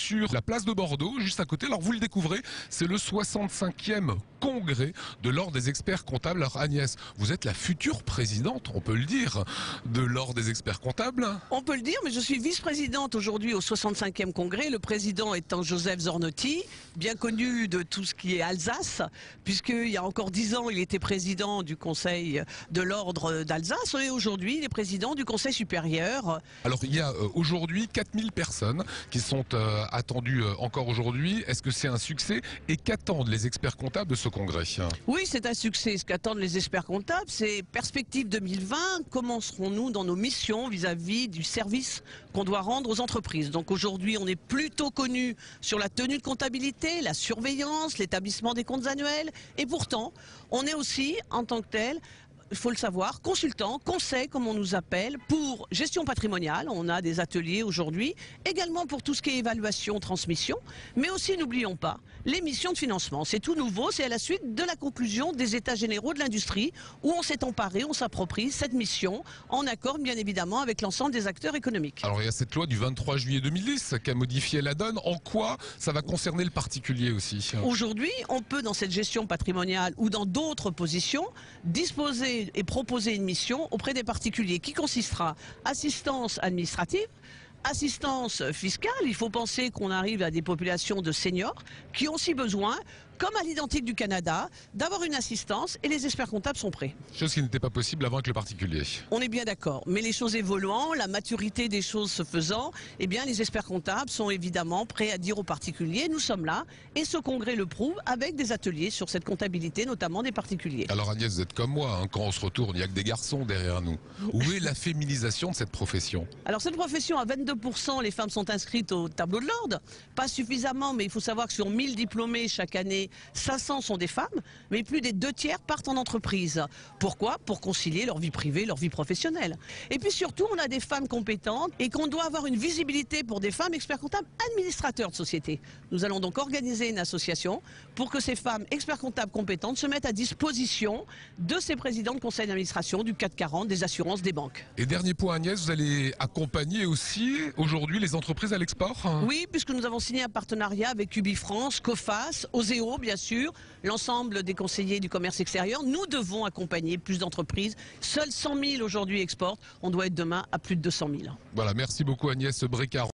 sur la place de Bordeaux, juste à côté. Alors vous le découvrez, c'est le 65e congrès de l'Ordre des experts comptables. Alors Agnès, vous êtes la future présidente, on peut le dire, de l'Ordre des experts comptables. On peut le dire, mais je suis vice-présidente aujourd'hui au 65e congrès, le président étant Joseph Zornotti, bien connu de tout ce qui est Alsace, puisqu'il y a encore 10 ans, il était président du Conseil de l'Ordre d'Alsace, et aujourd'hui, il est président du Conseil supérieur. Alors il y a aujourd'hui 4000 personnes qui sont attendues encore aujourd'hui. Est-ce que c'est un succès? Et qu'attendent les experts comptables de ce congrès? Oui, c'est un succès. Ce qu'attendent les experts comptables, c'est perspective 2020. Comment serons-nous dans nos missions vis-à-vis du service qu'on doit rendre aux entreprises? Donc aujourd'hui, on est plutôt connu sur la tenue de comptabilité, la surveillance, l'établissement des comptes annuels. Et pourtant, on est aussi, en tant que tel, il faut le savoir, consultant, conseil comme on nous appelle, pour gestion patrimoniale, on a des ateliers aujourd'hui, également pour tout ce qui est évaluation, transmission, mais aussi n'oublions pas les missions de financement. C'est tout nouveau, c'est à la suite de la conclusion des états généraux de l'industrie où on s'est emparé, on s'approprie cette mission en accord bien évidemment avec l'ensemble des acteurs économiques. Alors il y a cette loi du 23 juillet 2010 qui a modifié la donne. En quoi ça va concerner le particulier aussi? Aujourd'hui, on peut dans cette gestion patrimoniale ou dans d'autres positions disposer et proposer une mission auprès des particuliers qui consistera assistance administrative, assistance fiscale. Il faut penser qu'on arrive à des populations de seniors qui ont aussi besoin, comme à l'identique du Canada, d'avoir une assistance et les experts comptables sont prêts. Chose qui n'était pas possible avant avec le particulier. On est bien d'accord, mais les choses évoluant, la maturité des choses se faisant, eh bien les experts comptables sont évidemment prêts à dire aux particuliers, nous sommes là, et ce congrès le prouve avec des ateliers sur cette comptabilité, notamment des particuliers. Alors Agnès, vous êtes comme moi, quand on se retourne, il n'y a que des garçons derrière nous. Où est la féminisation de cette profession? Alors cette profession, à 22%, les femmes sont inscrites au tableau de l'ordre. Pas suffisamment, mais il faut savoir que sur 1000 diplômés chaque année, 500 sont des femmes, mais plus des 2/3 partent en entreprise. Pourquoi? Pour concilier leur vie privée, leur vie professionnelle. Et puis surtout, on a des femmes compétentes et qu'on doit avoir une visibilité pour des femmes experts comptables administrateurs de société. Nous allons donc organiser une association pour que ces femmes experts comptables compétentes se mettent à disposition de ces présidents de conseil d'administration du CAC 40, des assurances, des banques. Et dernier point Agnès, vous allez accompagner aussi aujourd'hui les entreprises à l'export? Oui, puisque nous avons signé un partenariat avec UbiFrance, Coface, Oseo, bien sûr, l'ensemble des conseillers du commerce extérieur. Nous devons accompagner plus d'entreprises. Seuls 100 000 aujourd'hui exportent. On doit être demain à plus de 200 000. Voilà, merci beaucoup Agnès Brécard.